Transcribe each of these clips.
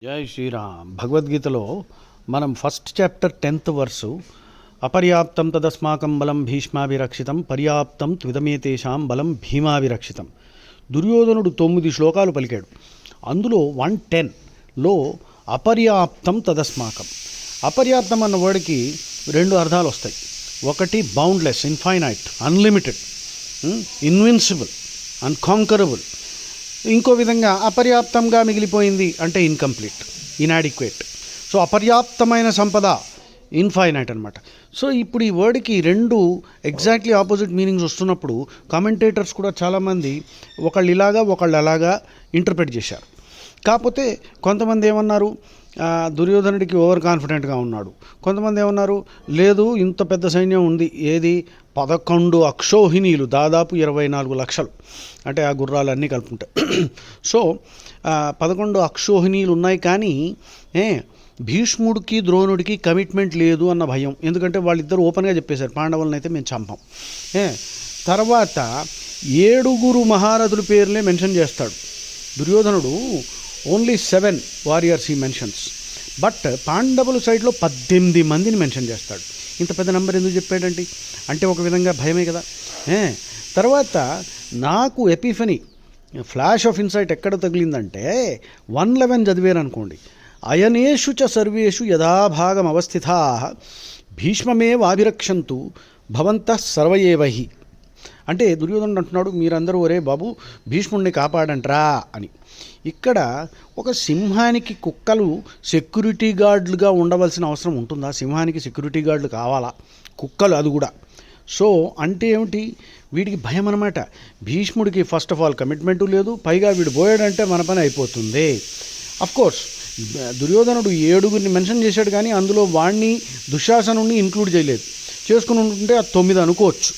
జై శ్రీరామ్. భగవద్గీతలో మనం ఫస్ట్ చాప్టర్ 10th వర్సు, అపర్యాప్తం తదస్మాకం బలం భీష్మాభిరక్షితం పర్యాప్తం త్విదమేతేషాం బలం భీమాభిరక్షితం. దుర్యోధనుడు 9 శ్లోకాలు పలికాడు. అందులో 110లో అపర్యాప్తం తదస్మాకం. అపర్యాప్తం అన్న వర్డ్కి 2 అర్థాలు వస్తాయి. ఒకటి boundless, infinite, unlimited, invincible, unconquerable. ఇంకో విధంగా అపర్యాప్తంగా మిగిలిపోయింది అంటే ఇన్కంప్లీట్, ఇన్యాడిక్వేట్. సో అపర్యాప్తమైన సంపద ఇన్ఫైనైట్ అనమాట. సో ఇప్పుడు ఈ వర్డ్కి 2 ఎగ్జాక్ట్లీ ఆపోజిట్ మీనింగ్స్ వస్తున్నప్పుడు కామెంటేటర్స్ కూడా చాలామంది ఒకళ్ళు ఇలాగా ఒకళ్ళు అలాగా ఇంటర్ప్రెట్ చేశారు. కాకపోతే కొంతమంది ఏమన్నారు, దుర్యోధనుడికి ఓవర్ కాన్ఫిడెంట్గా ఉన్నాడు. కొంతమంది ఏమన్నారు, లేదు ఇంత పెద్ద సైన్యం ఉంది, ఏది 11 అక్షోహిణీలు, దాదాపు 24 లక్షలు, అంటే ఆ గుర్రాలన్నీ కలుపుకుంటాయి. సో 11 అక్షోహిణీలు ఉన్నాయి, కానీ భీష్ముడికి ద్రోణుడికి కమిట్మెంట్ లేదు అన్న భయం. ఎందుకంటే వాళ్ళిద్దరు ఓపెన్గా చెప్పేశారు, పాండవులను అయితే మేము చంపం. తర్వాత 7 మహారథుల పేర్లే మెన్షన్ చేస్తాడు దుర్యోధనుడు. ఓన్లీ 7 వారియర్స్ ఈ మెన్షన్స్. బట్ పాండవుల సైడ్లో 18 మందిని మెన్షన్ చేస్తాడు. ఇంత పెద్ద నెంబర్ ఎందుకు చెప్పాడండి అంటే ఒక విధంగా భయమే కదా. తర్వాత నాకు ఎపిఫనీ, ఫ్లాష్ ఆఫ్ ఇన్సైట్ ఎక్కడ తగిలిందంటే 111 చదివాను అనుకోండి. అయనేషు చ సర్వేషు యథాభాగం అవస్థితా భీష్మమేవాభిరక్షంతు భవంతః సర్వయేవహి. అంటే దుర్యోధనుడు అంటున్నాడు, మీరందరూ ఒరే బాబు భీష్ముడిని కాపాడంట్రా అని. ఇక్కడ ఒక సింహానికి కుక్కలు సెక్యూరిటీ గార్డులుగా ఉండవలసిన అవసరం ఉంటుందా? సింహానికి సెక్యూరిటీ గార్డులు కావాలా? కుక్కలు అది కూడా. సో అంటే ఏమిటి, వీడికి భయం అనమాట. భీష్ముడికి ఫస్ట్ ఆఫ్ ఆల్ కమిట్మెంటు లేదు, పైగా వీడు పోయాడంటే మన పని అయిపోతుంది. అఫ్కోర్స్ దుర్యోధనుడు 7 మెన్షన్ చేశాడు, కానీ అందులో వాణ్ణి దుశ్శాసనుడిని ఇంక్లూడ్ చేయలేదు. చేసుకుని ఉంటుంటే అది 9 అనుకోవచ్చు.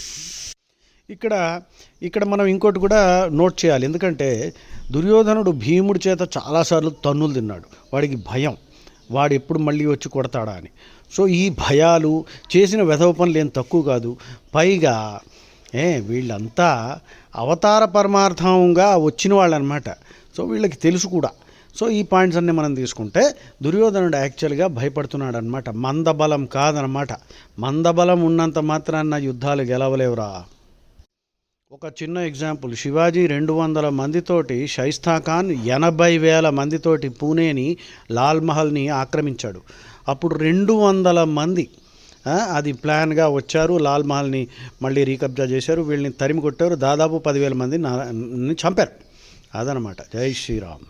ఇక్కడ మనం ఇంకోటి కూడా నోట్ చేయాలి. ఎందుకంటే దుర్యోధనుడు భీముడి చేత చాలాసార్లు తన్నులు తిన్నాడు. వాడికి భయం, వాడు ఎప్పుడు మళ్ళీ వచ్చి కొడతాడా అని. సో ఈ భయాలు, చేసిన వెధవ పనులు ఏం తక్కువ కాదు. పైగా వీళ్ళంతా అవతార పరమార్థంగా వచ్చిన వాళ్ళు అనమాట. సో వీళ్ళకి తెలుసు కూడా. సో ఈ పాయింట్స్ అన్నీ మనం తీసుకుంటే దుర్యోధనుడు యాక్చువల్గా భయపడుతున్నాడు అనమాట, మందబలం కాదనమాట. మందబలం ఉన్నంత మాత్రాన యుద్ధాలు గెలవలేవురా. ఒక చిన్న ఎగ్జాంపుల్, శివాజీ 200 మందితోటి, షైస్తా ఖాన్ 80,000 మందితోటి పూణేని, లాల్ మహల్ని ఆక్రమించాడు. అప్పుడు 200 మంది అది ప్లాన్గా వచ్చారు, లాల్ మహల్ని మళ్ళీ రీకబ్జా చేశారు, వీళ్ళని తరిమి కొట్టారు, దాదాపు 10,000 మందిని చంపారు. అదనమాట. జై శ్రీరామ్.